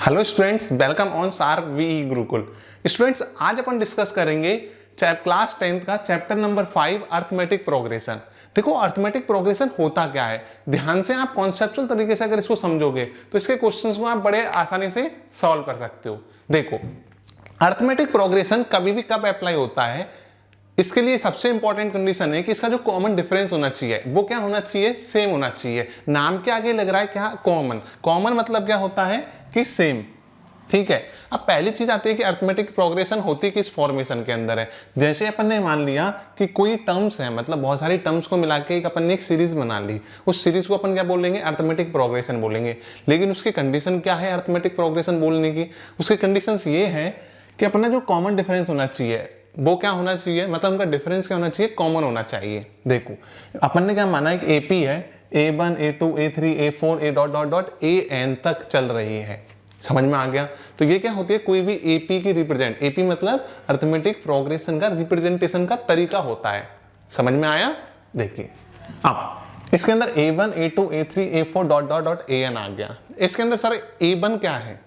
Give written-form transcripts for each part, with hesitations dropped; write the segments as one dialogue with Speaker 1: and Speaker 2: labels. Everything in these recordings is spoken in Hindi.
Speaker 1: हेलो स्टूडेंट्स, वेलकम ऑन सार वी गुरुकुल। स्टूडेंट्स, आज अपन डिस्कस करेंगे क्लास 10th का चैप्टर नंबर 5 अर्थमेटिक प्रोग्रेशन। देखो, अर्थमेटिक प्रोग्रेशन होता क्या है, ध्यान से आप कॉन्सेप्चुअल तरीके से अगर इसको समझोगे तो इसके क्वेश्चंस को आप बड़े आसानी से सॉल्व कर सकते हो। देखो, अर्थमेटिक प्रोग्रेशन कभी भी कब अप्लाई होता है, इसके लिए सबसे इंपॉर्टेंट कंडीशन है कि इसका जो कॉमन डिफरेंस होना चाहिए वो क्या होना चाहिए, सेम होना चाहिए। नाम के आगे लग रहा है क्या, कॉमन। कॉमन मतलब क्या होता है कि सेम, ठीक है। अब पहली चीज आती है कि अर्थमेटिक प्रोग्रेशन होती किस फॉर्मेशन के अंदर है। जैसे अपन ने मान लिया कि कोई टर्म्स है, मतलब बहुत सारी टर्म्स को मिला के अपन ने एक सीरीज बना ली, उस सीरीज को अपन क्या बोलेंगे, अर्थमेटिक प्रोग्रेशन बोलेंगे। लेकिन उसकी कंडीशन क्या है अर्थमेटिक प्रोग्रेशन बोलने की, उसकी कंडीशन ये है कि अपना जो कॉमन डिफरेंस होना चाहिए वो क्या होना चाहिए, मतलब उनका डिफरेंस क्या होना चाहिए, कॉमन होना चाहिए। देखो, अपन ने क्या माना है कि एपी है, A1 A2 A3 A4 A dot dot dot AN तक चल रही है। समझ में आ गया। तो ये क्या होती है, कोई भी एपी की रिप्रेजेंट, एपी मतलब अर्थमेटिक प्रोग्रेशन का रिप्रेजेंटेशन का तरीका होता है। समझ में आया। देखिए, अब इसके अंदर A1 A2 A3 A4 dot dot dot AN आ गया। इसके अंदर सर A1 क्या है,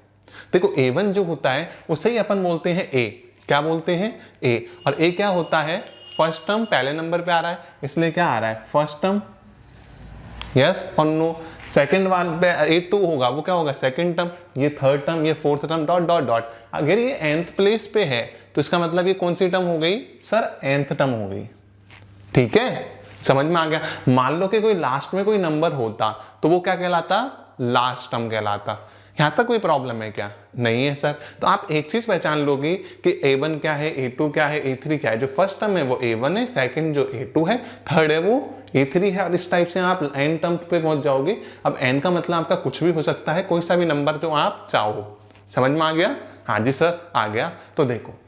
Speaker 1: देखो A1 जो होता है उसे ही अपन बोलते हैं A। क्या बोलते हैं, A। और A क्या होता है, फर्स्ट टर्म पहले नंबर पे आ रहा है, इसलिए क्या आ रहा है, फर्स्ट टर्म। यस और नो। सेकंड वन पे A2 होगा, वो क्या होगा, सेकंड टर्म। ये थर्ड टर्म, ये fourth term, dot dot dot. अगर ये nth प्लेस पे है तो इसका मतलब ये कौन सी टर्म हो गई, सर nth टर्म हो गई। ठीक है, समझ में आ गया। मान लो कि कोई लास्ट में कोई नंबर होता तो वो क्या कहलाता, लास्ट टर्म कहलाता। यहां तक कोई प्रॉब्लम है क्या, नहीं है सर। तो आप एक चीज पहचान लोगे कि A1 क्या है, A2 क्या है, A3 क्या है। जो फर्स्ट टर्म है वो A1 है, सेकंड जो A2 है, थर्ड है वो A3 है। और इस टाइप से आप n टर्म पे पहुंच जाओगे। अब n का मतलब आपका कुछ भी हो सकता है, कोई सा भी नंबर जो आप चाहो। समझ में आ गया, हाँ जी सर आ गया। तो देखो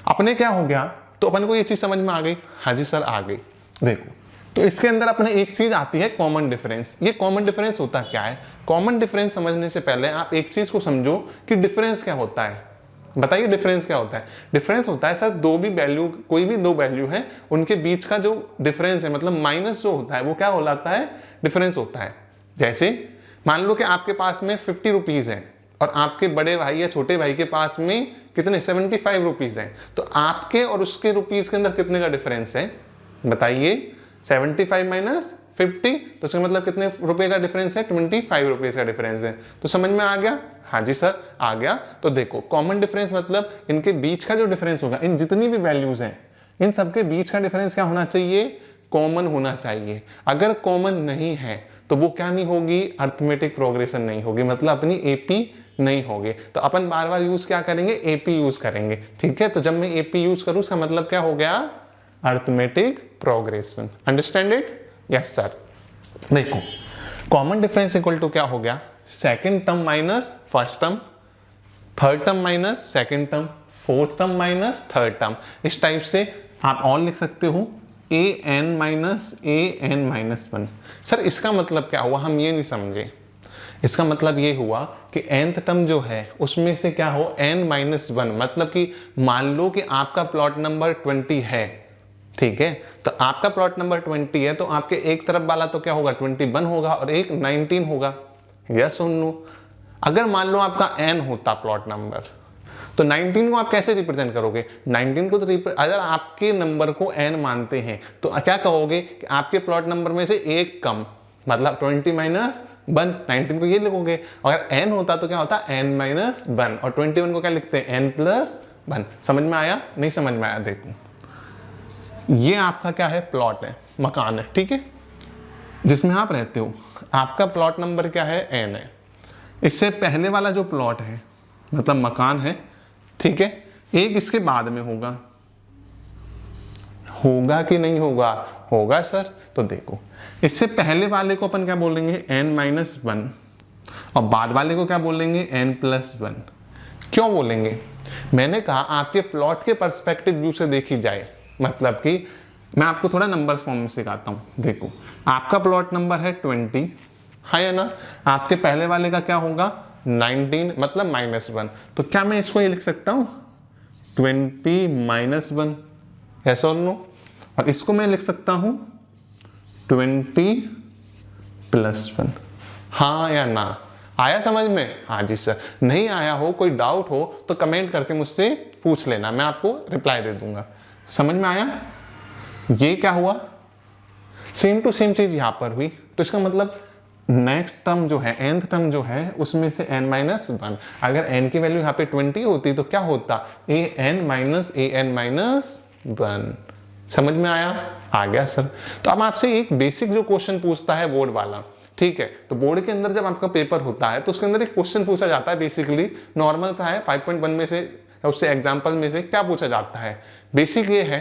Speaker 1: अपने क्या हो गया, तो अपन को ये चीज समझ में आ गई, हाँ जी सर आ गई। देखो, तो इसके अंदर अपने एक चीज आती है कॉमन डिफरेंस। ये कॉमन डिफरेंस होता क्या है, कॉमन डिफरेंस समझने से पहले आप एक चीज को समझो कि डिफरेंस क्या होता है। बताइए डिफरेंस क्या होता है। डिफरेंस होता है सर, दो भी वैल्यू, कोई भी दो वैल्यू है उनके बीच का जो डिफरेंस है, मतलब माइनस जो होता है वो क्या होता है, डिफरेंस होता है। जैसे मान लो कि आपके पास में 50 रुपीज है और आपके बड़े भाई या छोटे भाई के पास में कितने, 75 रुपीज है। तो आपके और उसके रुपीज के अंदर कितने का डिफरेंस है, बताइए। 75 माइनस 50, तो इसका मतलब कितने रुपए का डिफरेंस है, 25 रुपीज का डिफरेंस है। तो समझ में आ गया, हाँ जी सर आ गया। तो देखो, कॉमन डिफरेंस मतलब इनके बीच का जो डिफरेंस होगा, इन जितनी भी वैल्यूज हैं इन सबके बीच का डिफरेंस क्या होना चाहिए, कॉमन होना चाहिए। अगर कॉमन नहीं है तो वो क्या नहीं होगी, अर्थमेटिक प्रोग्रेशन नहीं होगी, मतलब अपनी एपी नहीं होगी। तो अपन बार बार यूज क्या करेंगे, एपी यूज करेंगे। ठीक है, तो जब मैं एपी यूज करूं इसका मतलब क्या हो गया, arithmetic progression. Understand it, yes sir. देखो, कॉमन डिफरेंस इक्वल टू क्या हो गया, second term minus first term, third term minus second term, fourth term minus third term. इस टाइप से आप और लिख सकते हो an minus an minus 1। Sir इसका मतलब क्या हुआ, हम ये नहीं समझे। इसका मतलब ये हुआ कि nth टर्म जो है उसमें से क्या हो, n माइनस 1। मतलब कि मान लो कि आपका प्लॉट नंबर 20 है, ठीक है। तो आपका प्लॉट नंबर 20 है, तो आपके एक तरफ वाला तो क्या होगा, 21 होगा और एक 19 होगा। यस और नो। अगर मान लो आपका n होता प्लॉट नंबर, तो 19 को आप कैसे रिप्रेजेंट करोगे, 19 को तो अगर आपके नंबर को n मानते हैं तो क्या कहोगे कि आपके प्लॉट नंबर में से एक कम, मतलब 20 माइनस 1, 19 को ये लिखोगे। अगर n होता तो क्या होता, n माइनस 1, और 21 को क्या लिखते हैं, n प्लस 1। समझ में आया, नहीं समझ में आया। देखो, ये आपका क्या है, प्लॉट है, मकान है, ठीक है, जिसमें आप रहते हो। आपका प्लॉट नंबर क्या है, n है। इससे पहले वाला जो प्लॉट है, मतलब मकान है, ठीक है, एक इसके बाद में होगा। होगा कि नहीं होगा, होगा सर। तो देखो, इससे पहले वाले को अपन क्या बोलेंगे, n माइनस 1, और बाद वाले को क्या बोलेंगे, n प्लस 1। क्यों बोलेंगे, मैंने कहा आपके प्लॉट के पर्सपेक्टिव व्यू से देखी जाए, मतलब कि मैं आपको थोड़ा नंबर्स फॉर्म में सिखाता हूं। देखो, आपका प्लॉट नंबर है 20, है ना। आपके पहले वाले का क्या होगा, 19, मतलब माइनस 1। तो क्या मैं इसको ये लिख सकता हूं, 20 माइनस 1, यस और नो। और इसको मैं लिख सकता हूं 20 प्लस 1, हाँ या ना। आया समझ में? हाँ जी सर। नहीं आया हो, कोई डाउट हो तो कमेंट करके मुझसे पूछ लेना, मैं आपको रिप्लाई दे दूंगा। समझ में आया? ये क्या हुआ, सेम टू सेम चीज यहां पर हुई, तो इसका मतलब नेक्स्ट टर्म जो है, nth टर्म जो है, उसमें से n-1, अगर n की वैल्यू यहाँ पे 20 होती तो क्या होता, an-an-1। समझ में आया? आ गया सर। तो अब आपसे एक बेसिक जो क्वेश्चन पूछता है बोर्ड वाला, ठीक है, तो बोर्ड के अंदर जब आपका पेपर होता है तो उसके अंदर एक क्वेश्चन पूछा जाता है, बेसिकली नॉर्मल सा है, 5.1 में से, उससे एग्जाम्पल में से क्या पूछा जाता है। बेसिक ये है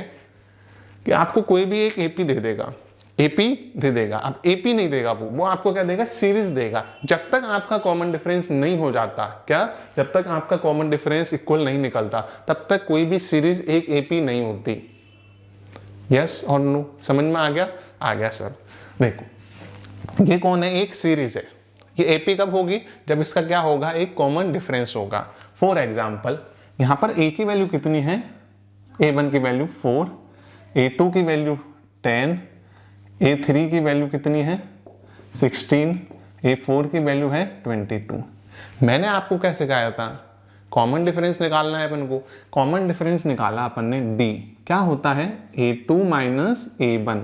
Speaker 1: कि आपको कोई भी एक एपी दे देगा, एपी दे देगा, अब एपी नहीं देगा, वो आपको क्या देगा, सीरीज देगा। जब तक आपका कॉमन डिफरेंस नहीं हो जाता, क्या, जब तक आपका कॉमन डिफरेंस इक्वल नहीं निकलता, तब तक कोई भी सीरीज एक एपी नहीं होती। यस और नो? समझ में आ गया? आ गया सर। देखो ये कौन है, एक सीरीज है, ये एपी कब होगी, जब इसका क्या होगा, एक कॉमन डिफरेंस होगा। फॉर एग्जाम्पल यहां पर ए की वैल्यू कितनी है, a1 की वैल्यू 4, a2 की वैल्यू 10, a3 की वैल्यू कितनी है 16, a4 की वैल्यू है 22। मैंने आपको क्या सिखाया था, कॉमन डिफरेंस निकालना है अपन को। कॉमन डिफरेंस निकाला अपन ने d, क्या होता है a2 माइनस a1,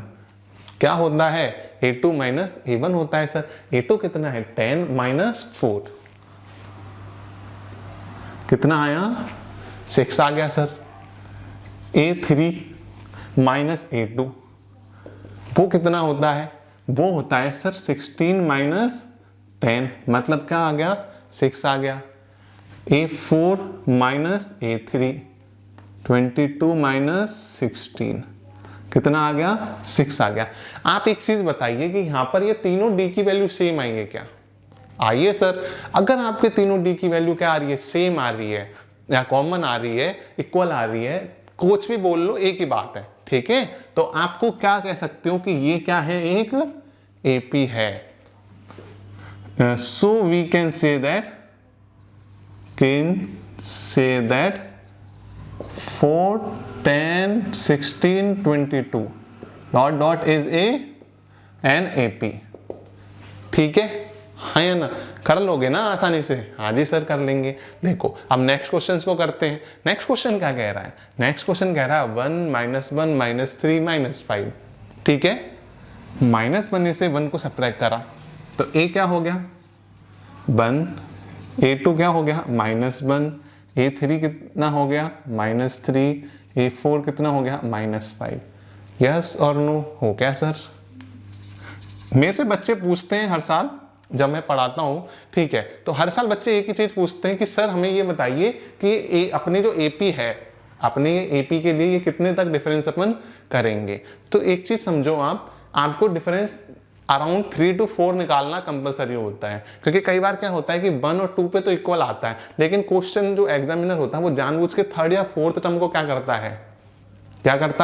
Speaker 1: क्या होता है a2 माइनस a1 होता है सर। a2 कितना है 10 माइनस 4, कितना आया 6 आ गया सर। a3 माइनस a2 वो कितना होता है, वो होता है सर 16 माइनस 10, मतलब क्या आ गया 6 आ गया। a4 माइनस a3 22 माइनस 16 कितना आ गया 6 आ गया। आप एक चीज बताइए कि यहां पर ये तीनों d की वैल्यू सेम आई है क्या? आइए सर, अगर आपके तीनों d की वैल्यू क्या आ रही है, सेम आ रही है या कॉमन आ रही है, इक्वल आ रही है, कुछ भी बोल लो एक ही बात है, ठीक है, तो आपको क्या कह सकते हो कि ये क्या है, एक एपी है। So we can say that 4 10 16 22 dot dot is an AP. ठीक है, हाँ या ना? कर लोगे ना आसानी से? हाँ जी सर कर लेंगे। देखो अब नेक्स्ट क्वेश्चन को करते हैं। नेक्स्ट क्वेश्चन क्या कह रहा है, नेक्स्ट क्वेश्चन कह रहा है 1 माइनस 1 माइनस 3 माइनस 5। ठीक है, माइनस 1 से 1 को सब्ट्रैक्ट करा तो a क्या हो गया 1, a2 क्या हो गया -1, a3 कितना हो गया -3, a4 कितना हो गया -5। यस और नो? हो क्या सर? मेरे से बच्चे पूछते हैं हर साल जब मैं पढ़ाता हूँ, ठीक है, तो हर साल बच्चे एक ही चीज पूछते हैं कि सर हमें ये बताइए कि अपने जो एपी है, अपने एपी के लिए ये कितने तक डिफरेंस अपन करेंगे। तो एक चीज समझो, आपको डिफरेंस अराउंड 3 to 4 निकालना कंपलसरी होता है, क्योंकि कई बार क्या होता है कि 1 और 2 पे तो इक्वल आता है, लेकिन क्वेश्चन जो एग्जामिनर होता है वो जानबूझ के 3rd या 4th टर्म को क्या करता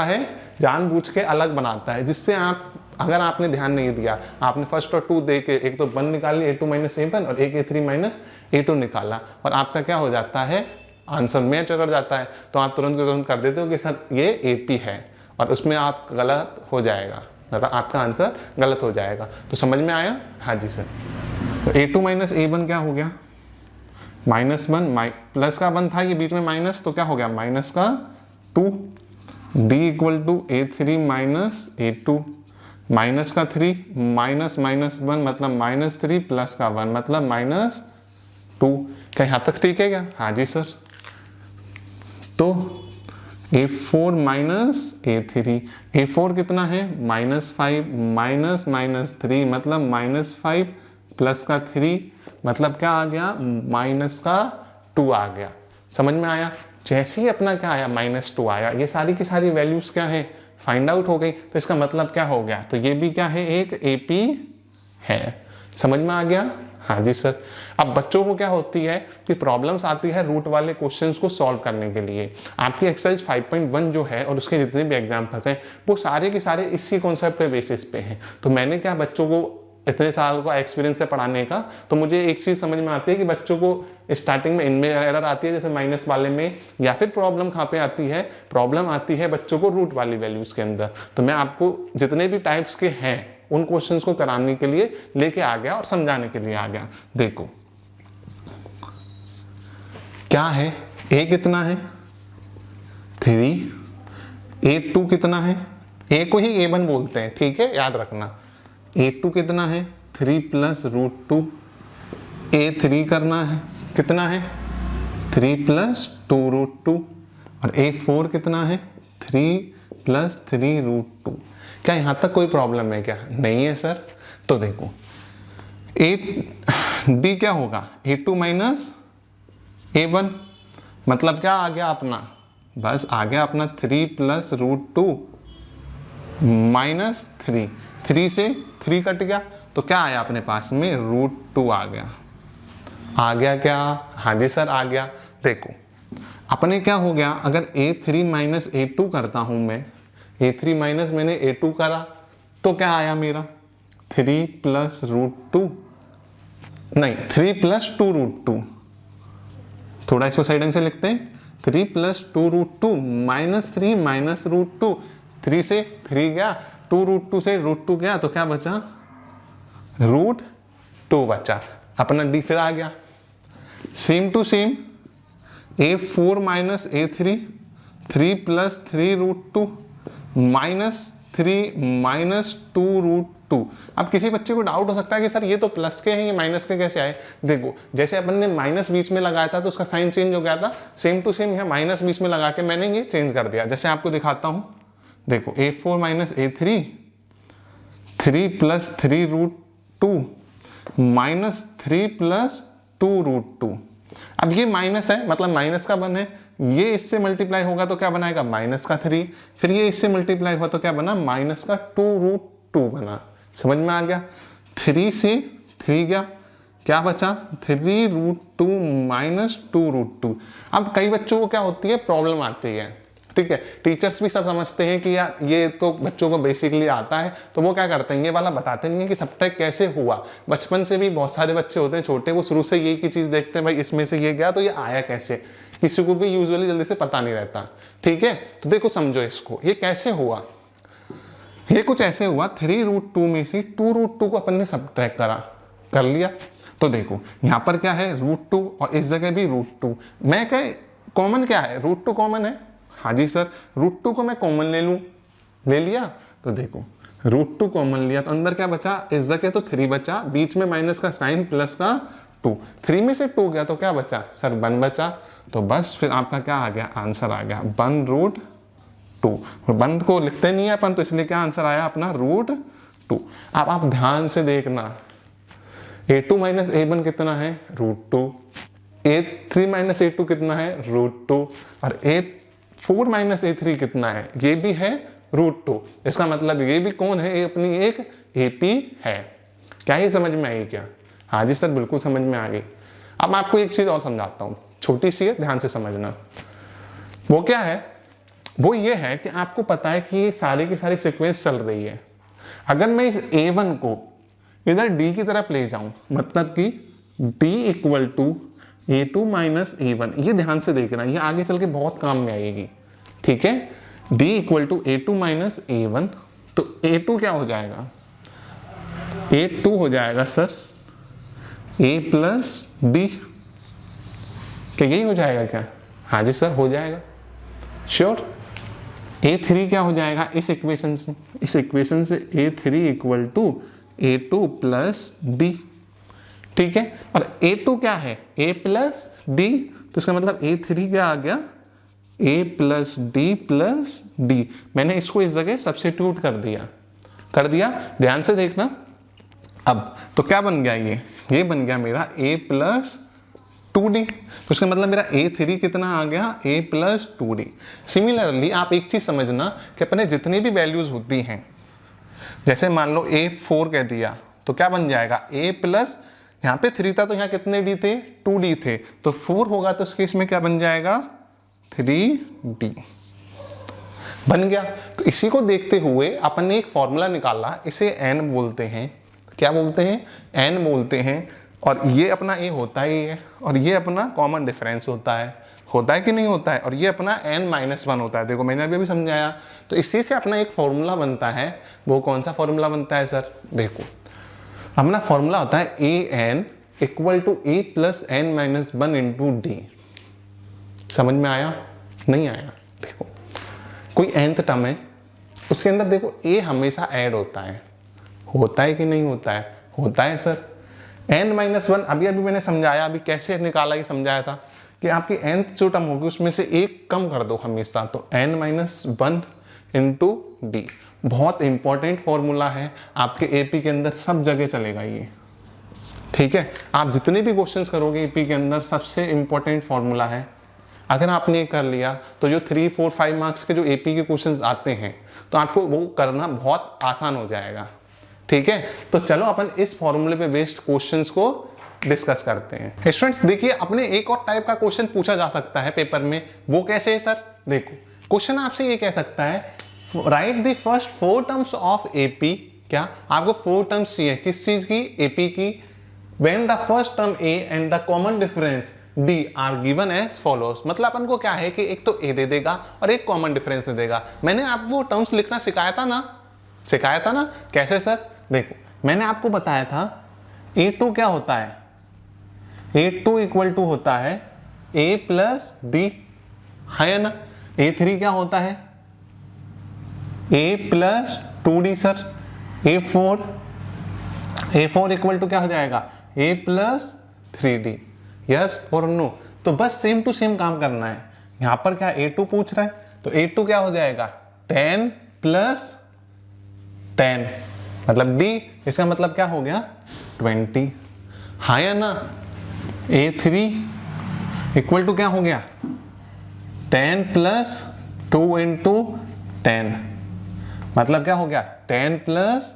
Speaker 1: है, जानबूझ के अलग बनाता है, जिससे आप, अगर आपने ध्यान नहीं दिया, आपने 1 और 2 दे के एक तो 1 निकाली a2 माइनस a1 और एक a3 माइनस a2 निकाला, और आपका क्या हो जाता है, आंसर मैच कर जाता है, तो आप तुरंत कर देते हो कि सर ये एपी है, और उसमें आप गलत हो जाएगा, मतलब आपका आंसर गलत हो जाएगा। तो समझ में आया? हाँ जी सर। तो a2 माइनस a1 क्या हो गया -1, प्लस का 1 था ये बीच में माइनस, तो क्या हो गया माइनस का 2, d equal to a3 minus a2, minus का 3 माइनस -1 मतलब -3 प्लस का 1 मतलब -2। क्या यहाँ तक ठीक है क्या? हाँ जी सर। तो a4 माइनस a3, a4 कितना है -5 माइनस -3 मतलब -5 प्लस का 3 मतलब क्या आ गया -2 आ गया। समझ में आया? जैसे ही अपना क्या आया -2 आया, ये सारी की सारी वैल्यूज क्या है फाइंड आउट हो गई, तो इसका मतलब क्या हो गया, तो ये भी क्या है, एक एपी है। समझ में आ गया? हाँ जी सर। अब बच्चों को क्या होती है कि प्रॉब्लम्स आती है रूट वाले क्वेश्चंस को सॉल्व करने के लिए। आपकी एक्सरसाइज 5.1 जो है और उसके जितने भी एग्जाम्पल्स हैं वो सारे के सारे इसी कॉन्सेप्ट पे बेसिस पे हैं। तो मैंने क्या, बच्चों को इतने साल का एक्सपीरियंस है पढ़ाने का, तो मुझे एक चीज़ समझ में आती है कि बच्चों को स्टार्टिंग में इनमें एरर आती है, जैसे माइनस वाले में, या फिर प्रॉब्लम कहाँ पे आती है, प्रॉब्लम आती है बच्चों को रूट वाली वैल्यूज़ के अंदर। तो मैं आपको जितने भी टाइप्स के हैं उन क्वेश्चंस को कराने के लिए लेके आ गया और समझाने के लिए आ गया। देखो क्या है, a कितना है 3, a2 कितना है, a को ही a1 बोलते हैं, ठीक है, याद रखना। a2 कितना है 3 प्लस रूट 2, a3 करना है कितना है 3 प्लस 2 रूट 2, और a4 कितना है 3 प्लस 3 रूट 2। क्या यहाँ तक कोई प्रॉब्लम है क्या? नहीं है सर। तो देखो d क्या होगा a2 माइनस a1, मतलब क्या आ गया अपना, बस आ गया अपना 3 प्लस रूट 2 माइनस 3, 3 से 3 कट गया तो क्या आया अपने पास में रूट 2 आ गया। आ गया क्या? हाँ जी सर आ गया। देखो अपने क्या हो गया, अगर a3 माइनस a2 करता हूं मैं, a3 माइनस मैंने a2 करा तो क्या आया मेरा 3 प्लस रूट 2, नहीं 3 प्लस 2 रूट 2, थोड़ा इसको साइड से लिखते हैं 3 plus 2 root 2 minus 3 minus root 2, 3 से 3 गया, 2 रूट 2 से रूट 2 गया तो क्या बचा रूट 2 बचा, अपना d फिर आ गया। Same to same a4 minus a3, 3 plus 3 root 2 minus 3 minus 2 root 2। अब किसी बच्चे को डाउट हो सकता है कि सर ये तो प्लस के हैं, ये माइनस के कैसे आए? देखो जैसे अपन ने माइनस बीच में लगाया था तो उसका साइन चेंज हो गया था, सेम टू सेम यहाँ माइनस बीच में लगा के मैंने ये चेंज कर दिया। जैसे आपको दिखाता हूँ, देखो a4 minus a3, 3 plus 3 root 2 minus 3 plus 2 root 2। अब ये माइनस है मतलब माइनस का वन है, ये इससे मल्टीप्लाई होगा तो क्या बनाएगा माइनस का 3, फिर ये इससे मल्टीप्लाई हुआ तो क्या बना माइनस का 2 रूट 2 बना। समझ में आ गया? 3 से 3 गया, क्या बचा 3 रूट 2 माइनस 2 रूट 2। अब कई बच्चों को क्या होती है प्रॉब्लम आती है, ठीक है, टीचर्स भी सब समझते हैं कि यार ये तो बच्चों को बेसिकली आता है, तो वो क्या करते हैं ये वाला बताते नहीं है कि सब्ट्रैक्ट कैसे हुआ। बचपन से भी बहुत सारे बच्चे होते हैं छोटे, वो शुरू से यही की चीज़ देखते हैं भाई इसमें से ये गया तो ये आया कैसे, किसी को भी यूजुअली जल्दी से पता नहीं रहता, ठीक है। तो देखो समझो इसको, ये कैसे हुआ, ये कुछ ऐसे हुआ 3 रूट 2 में से 2 रूट 2 को अपन ने सब्ट्रैक्ट कर लिया। तो देखो यहाँ पर क्या है रूट 2 और इस जगह भी रूट 2, मैं क्या कॉमन क्या है रूट 2 कॉमन है, हाँ जी सर रूट 2 को मैं कॉमन ले लूँ, ले लिया। तो देखो रूट 2 कॉमन लिया तो अंदर क्या बचा, इस जगह तो 3 बचा, बीच में माइनस का साइन प्लस का 2, 3 में से 2 गया तो क्या बचा सर 1 बचा। तो बस फिर आपका क्या आ गया आंसर आ गया 1 रूट 2। 1 को लिखते नहीं है अपन तो इसलिए क्या आंसर आया अपना रूट 2। अब आप ध्यान से देखना, a2 माइनस a1 कितना है रूट 2, a3 माइनस a2 कितना है रूट 2, और a4 माइनस a3 कितना है ये भी है रूट 2। इसका मतलब ये भी कौन है, ये अपनी एक AP है। क्या ये समझ में आई क्या? हाँ जी सर बिल्कुल समझ में आ गई। अब मैं आपको एक चीज और समझाता हूँ, छोटी सी है ध्यान से समझना। वो क्या है, वो ये है कि आपको पता है कि ये सारी की सारी सीक्वेंस चल रही है। अगर मैं इस a1 को इधर d की तरफ ले जाऊं, मतलब कि d equal to a2 minus a1, ये ध्यान से देखना, ये आगे चल के बहुत काम में आएगी, ठीक है। d equal to a2 minus a1, तो a2 क्या हो जाएगा, a2 हो जाएगा सर a प्लस d, क्या यही हो जाएगा क्या? हाँ जी सर हो जाएगा श्योर। a3 क्या हो जाएगा इस इक्वेशन से, a3 equal to a2 plus d, ठीक है। और a2 क्या है a प्लस d, तो इसका मतलब a3 क्या आ गया a प्लस d। मैंने इसको इस जगह सब्स्टिट्यूट कर दिया, ध्यान से देखना। अब तो क्या बन गया, ये बन गया मेरा a प्लस 2d, तो इसका मतलब मेरा a3 कितना आ गया a प्लस 2d। सिमिलरली आप एक चीज समझना कि अपने जितनी भी वैल्यूज होती हैं, जैसे मान लो a4 कह दिया तो क्या बन जाएगा a प्लस, यहाँ पे 3 था तो यहाँ कितने d थे 2d थे, तो 4 होगा तो इस केस में क्या बन जाएगा 3d बन गया। तो इसी को देखते हुए अपन ने एक फॉर्मूला निकाला, इसे n बोलते हैं, क्या बोलते हैं n बोलते हैं, और ये अपना a होता ही है और ये अपना कॉमन डिफरेंस होता है कि नहीं होता है, और ये अपना n-1 होता है। देखो मैंने अभी समझाया। तो इसी से अपना एक फॉर्मूला बनता है, वो कौन सा फॉर्मूला बनता है सर, देखो अपना फॉर्मूला होता है an equal to a plus n-1 into d। समझ में आया? नहीं आया? देखो कोई nth टर्म है, उसके अंदर देखो a हमेशा ऐड होता है कि नहीं होता है? होता है सर। n-1 अभी मैंने समझाया, अभी कैसे निकाला ये समझाया था कि आपकी nth जो टर्म होगी उसमें से एक कम कर दो हमेशा, तो n-1 इंटू डी। बहुत इंपॉर्टेंट फॉर्मूला है, आपके एपी के अंदर सब जगह चलेगा ये, ठीक है? आप जितने भी क्वेश्चंस करोगे एपी के अंदर सबसे इंपॉर्टेंट फॉर्मूला है। अगर आपने ये कर लिया तो जो 3, 4, 5 मार्क्स के जो एपी के क्वेश्चंस आते हैं तो आपको वो करना बहुत आसान हो जाएगा, ठीक है? तो चलो अपन इस फॉर्मूले पे बेस्ड क्वेश्चंस को डिस्कस करते हैं। स्टूडेंट्स देखिए, अपने एक और टाइप का क्वेश्चन पूछा जा सकता है पेपर में, वो कैसे है सर? देखो क्वेश्चन आपसे ये कह सकता है right the first 4 terms of AP. क्या आपको 4 टर्म्स चाहिए? किस चीज की? एपी की। When the first term A and the common difference D are given as follows. मतलब अपन को क्या है कि एक तो ए दे देगा और एक कॉमन डिफरेंस दे देगा। मैंने आपको टर्म्स लिखना सिखाया था ना? कैसे सर? देखो मैंने आपको बताया था A2 क्या होता है? A2 इक्वल टू होता है A प्लस डी, है ना? A3 क्या होता है? A plus 2D sir. A4 equal to क्या हो जाएगा? A plus 3D। यस और नो? तो बस सेम टू सेम काम करना है। यहां पर क्या A2 पूछ रहा है, तो A2 क्या हो जाएगा? 10 प्लस 10 मतलब D, इसका मतलब क्या हो गया? 20, हाँ या ना? A3 इक्वल टू क्या हो गया? 10 प्लस 2 इंटू 10 मतलब क्या हो गया? 10 प्लस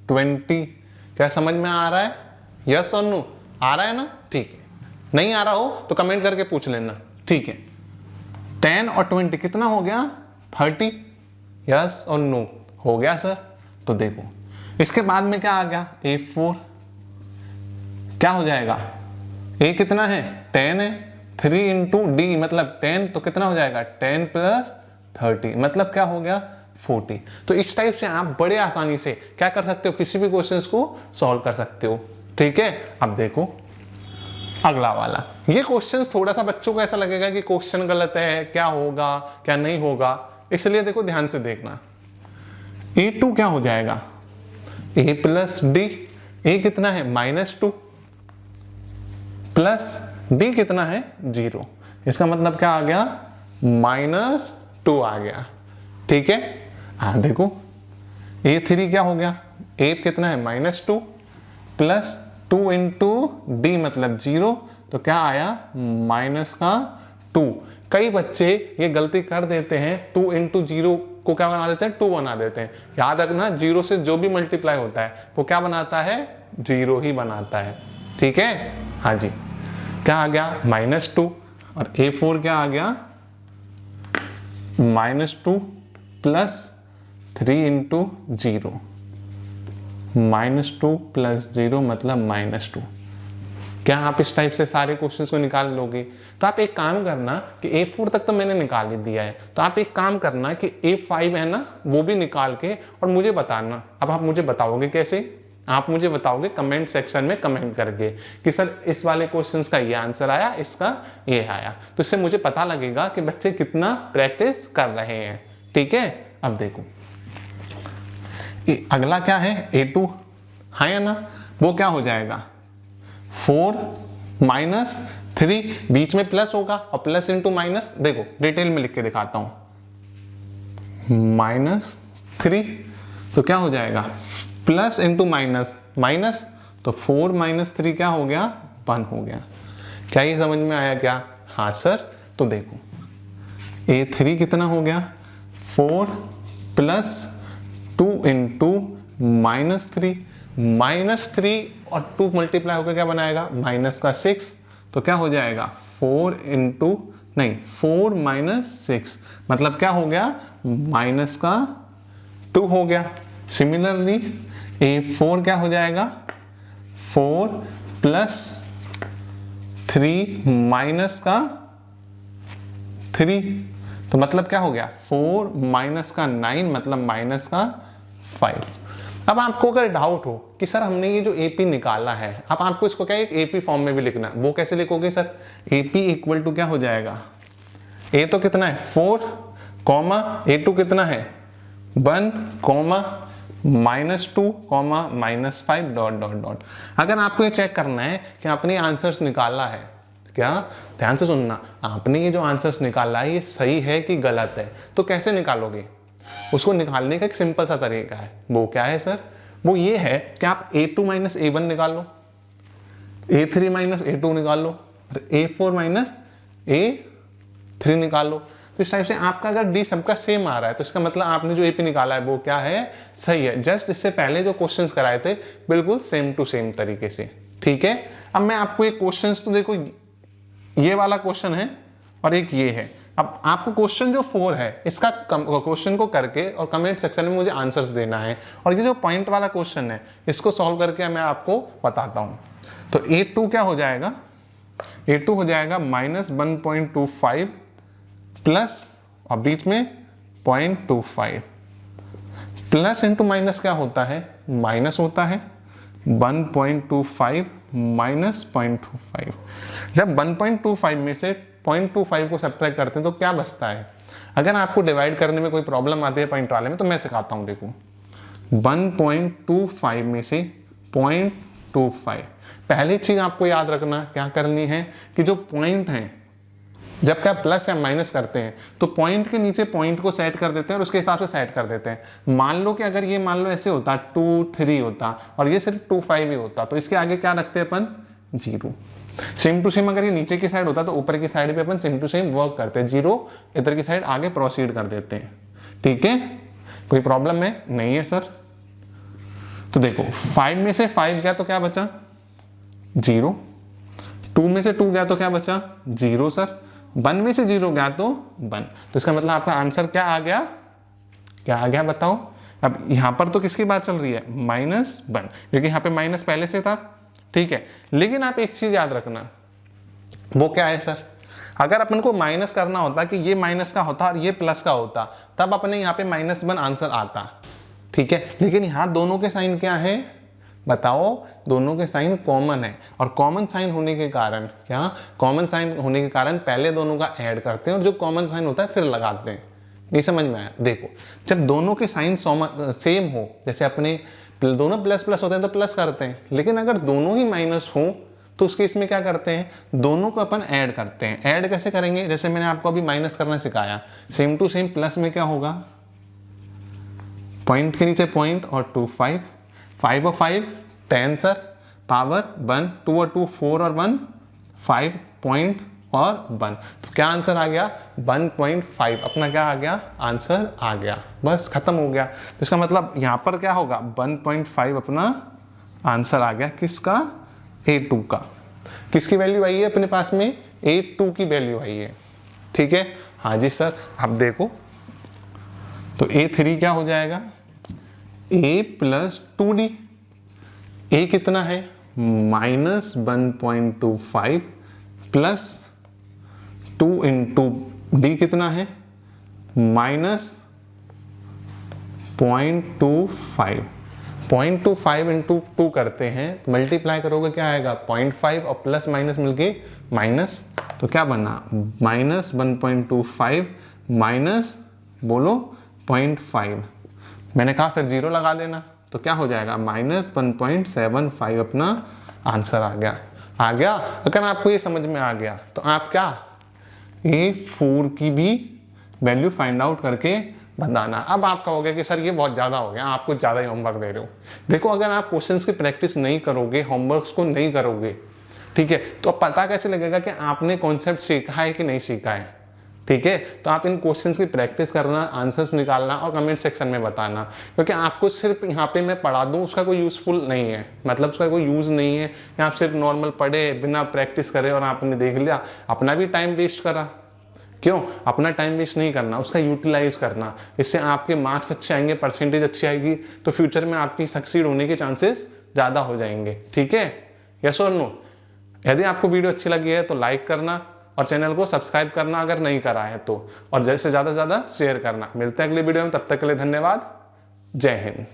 Speaker 1: 20। क्या समझ में आ रहा है? यस और नो? आ रहा है ना? ठीक है। नहीं आ रहा हो तो कमेंट करके पूछ लेना, ठीक है? 10 और 20 कितना हो गया? 30। यस और नो? हो गया सर। तो देखो इसके बाद में क्या आ गया? A4 क्या हो जाएगा? A कितना है? 10 है। 3 इंटू डी मतलब 10, तो कितना हो जाएगा? 10 प्लस 30 मतलब क्या हो गया? 40। तो इस टाइप से आप बड़े आसानी से क्या कर सकते हो? किसी भी क्वेश्चंस को सॉल्व कर सकते हो, ठीक है? अब देखो अगला वाला। ये क्वेश्चंस थोड़ा सा बच्चों को ऐसा लगेगा कि क्वेश्चन गलत है, क्या होगा क्या नहीं होगा, इसलिए देखो ध्यान से देखना। A2 क्या हो जाएगा? A plus D. A कितना है? -2 प्लस D कितना है? 0। इसका मतलब क्या आ गया? -2 आ गया, ठीक है? देखो A3 क्या हो गया? A कितना है? -2 प्लस 2 इंटू डी मतलब 0, तो क्या आया? -2। कई बच्चे ये गलती कर देते हैं, 2 इंटू 0 को क्या बना देते हैं? 2 बना देते हैं। याद रखना 0 से जो भी मल्टीप्लाई होता है वो क्या बनाता है? 0 ही बनाता है, ठीक है? हाँ जी। क्या आ गया? -2 और A4 क्या आ गया? -2 प्लस 3 इंटू 0 -2 प्लस 0 मतलब -2। क्या आप इस टाइप से सारे क्वेश्चंस को निकाल लोगे? तो आप एक काम करना कि A4 तक तो मैंने निकाल ही दिया है, तो आप एक काम करना कि A5 है ना, वो भी निकाल के और मुझे बताना। अब आप मुझे बताओगे कैसे? आप मुझे बताओगे कमेंट सेक्शन में कमेंट करके कि सर इस वाले क्वेश्चंस का ये आंसर आया, इसका ये आया। तो इससे मुझे पता लगेगा कि बच्चे कितना प्रैक्टिस कर रहे हैं, ठीक है? अब देखो अगला क्या है? A2, हाँ या ना? वो क्या हो जाएगा? 4 माइनस 3, बीच में प्लस होगा और प्लस इंटू माइनस, देखो डिटेल में लिख के दिखाता हूं। -3 तो क्या हो जाएगा? प्लस इंटू माइनस माइनस, तो 4 माइनस 3 क्या हो गया? 1 हो गया। क्या ये समझ में आया क्या? हाँ सर। तो देखो A3 कितना हो गया? 4 प्लस 2 इंटू -3, -3 और 2 मल्टीप्लाई होकर क्या बनाएगा? -6, तो क्या हो जाएगा? 4 माइनस 6 मतलब क्या हो गया? -2 हो गया। सिमिलरली A4 क्या हो जाएगा? 4 प्लस 3 -3, तो मतलब क्या हो गया? 4 -9 मतलब -5। अब आपको अगर डाउट हो कि सर हमने ये जो AP निकाला है, अब आपको इसको क्या एक AP फॉर्म में भी लिखना है। वो कैसे लिखोगे सर? AP इक्वल टू क्या हो जाएगा? ए तो कितना है 4 कॉमा A2 कितना है 1 comma -2 comma -5 dot dot dot. अगर आपको ये चेक करना है कि आपने आंसर्स निकाला है, क्या ध्यान से सुनना, आपने ये जो आंसर्स निकाला है ये सही है कि गलत है, तो कैसे निकालोगे? उसको निकालने का एक सिंपल सा तरीका है। वो क्या है सर? वो ये है कि आप A2 माइनस A1 निकाल लो, A3 माइनस A2 निकाल लो, A4 माइनस A3 निकाल लो। तो इस टाइप से आपका अगर डी सबका सेम आ रहा है तो इसका मतलब आपने जो AP निकाला है वो क्या है, सही है। जस्ट इससे पहले जो क्वेश्चंस कराए थे बिल्कुल सेम टू सेम तरीके से, ठीक है। अब मैं आपको एक क्वेश्चंस तो देखो, ये वाला क्वेश्चन है और एक ये है। अब आपको क्वेश्चन जो 4 है इसका क्वेश्चन को करके और कमेंट सेक्शन में मुझे आंसर्स देना है, और ये जो पॉइंट वाला क्वेश्चन है इसको सॉल्व करके मैं आपको बताता हूं। तो A2 क्या हो जाएगा? A2 हो जाएगा -1.25 प्लस और बीच में 0.25, प्लस इंटू माइनस क्या होता है? माइनस होता है। 1.25 माइनस 0.25, जब 1.25 में से 0.25 को सब्ट्रैक्ट करते हैं तो क्या बचता है? अगर आपको डिवाइड करने में कोई प्रॉब्लम आती है पॉइंट वाले में तो मैं सिखाता हूं। देखो 1.25 में से 0.25, पहली चीज आपको याद रखना क्या करनी है कि जो पॉइंट है जब क्या प्लस या माइनस करते हैं तो पॉइंट के नीचे पॉइंट को सेट कर देते हैं और उसके हिसाब से सेट कर देते हैं। मान लो कि अगर ये मान लो ऐसे होता 2 3 होता और ये सिर्फ 2 5 ही होता तो इसके आगे क्या रखते हैं अपन? 0। सेम टू सेम अगर ये नीचे की साइड होता तो ऊपर की साइड पे अपन सेम टू सेम वर्क करते हैं, 0 इधर की साइड आगे प्रोसीड कर देते हैं, ठीक है। कोई प्रॉब्लम है? नहीं है सर। तो देखो 5 में से 5 गया तो क्या बचा? 0। 2 में से 2 गया तो क्या बचा? 0 सर। 1 में से 0 गया तो 1। तो इसका मतलब आपका आंसर क्या आ गया? क्या आ गया बताओ? अब यहां पर तो किसकी बात चल रही है? -1, क्योंकि यहां पे माइनस पहले से था, ठीक है। लेकिन आप एक चीज याद रखना, वो क्या है सर? अगर अपन को माइनस करना होता कि ये माइनस का होता और ये प्लस का होता तब अपने यहाँ पे -1 आंसर आता, ठीक है। लेकिन यहां दोनों के साइन क्या है बताओ? दोनों के साइन कॉमन है, और कॉमन साइन होने के कारण क्या? कॉमन साइन होने के कारण पहले दोनों का ऐड करते हैं और जो कॉमन साइन होता है फिर लगाते हैं। नहीं समझ में आया? देखो जब दोनों के साइन सेम हो, जैसे अपने दोनों प्लस प्लस होते हैं तो प्लस करते हैं, लेकिन अगर दोनों ही माइनस हो तो उस केस में क्या करते हैं? दोनों को अपन ऐड करते हैं। ऐड कैसे करेंगे? जैसे मैंने आपको अभी माइनस करना सिखाया, सेम टू सेम प्लस में क्या होगा? पॉइंट के नीचे पॉइंट और 2 5, 5 और 5 10 सर, पावर 1, 2 और 2 4 और 1 5 पॉइंट और 1। तो क्या आंसर आ गया? 1.5। अपना क्या आ गया? आंसर आ गया, बस खत्म हो गया। तो इसका मतलब यहां पर क्या होगा? 1.5 अपना आंसर आ गया। किसका? A2 का। किसकी वैल्यू आई है अपने पास में? A2 की वैल्यू आई है, ठीक है। हाँ जी सर। अब देखो तो A3 क्या हो जाएगा? A plus 2D। A कितना है? -1.25 प्लस 2 इंटू D कितना है? -0.25। 0.25 इंटू 2 करते हैं, मल्टीप्लाई करोगे क्या आएगा? 0.5 और प्लस माइनस मिलके माइनस, तो क्या बना? -1.25 माइनस बोलो 0.5। मैंने कहा फिर 0 लगा देना, तो क्या हो जाएगा? -1.75 अपना आंसर आ गया। आ गया? अगर आपको ये समझ में आ गया तो आप क्या A4 की भी वैल्यू फाइंड आउट करके बताना। अब आप कहोगे कि सर ये बहुत ज़्यादा हो गया, आप कुछ ज़्यादा ही होमवर्क दे रहे हो। देखो अगर आप क्वेश्चंस की प्रैक्टिस नहीं करोगे, होमवर्क्स को नहीं करोगे, ठीक है, तो अब पता कैसे लगेगा कि आपने कॉन्सेप्ट सीखा है कि नहीं सीखा है, ठीक है। तो आप इन क्वेश्चंस की प्रैक्टिस करना, आंसर्स निकालना और कमेंट सेक्शन में बताना, क्योंकि आपको सिर्फ यहाँ पे मैं पढ़ा दूँ उसका कोई यूजफुल नहीं है, मतलब उसका कोई यूज़ नहीं है। आप सिर्फ नॉर्मल पढ़े बिना प्रैक्टिस करे और आपने देख लिया, अपना भी टाइम वेस्ट करा। क्यों? अपना टाइम वेस्ट नहीं करना, उसका यूटिलाइज करना। इससे आपके मार्क्स अच्छे आएंगे, परसेंटेज अच्छी आएगी, तो फ्यूचर में आपकी सक्सीड होने के चांसेस ज़्यादा हो जाएंगे, ठीक है। यस और नो? यदि आपको वीडियो अच्छी लगी है तो लाइक करना और चैनल को सब्सक्राइब करना अगर नहीं करा है तो, और जैसे ज़्यादा से ज़्यादा शेयर करना। मिलते हैं अगले वीडियो में, तब तक के लिए धन्यवाद। जय हिंद।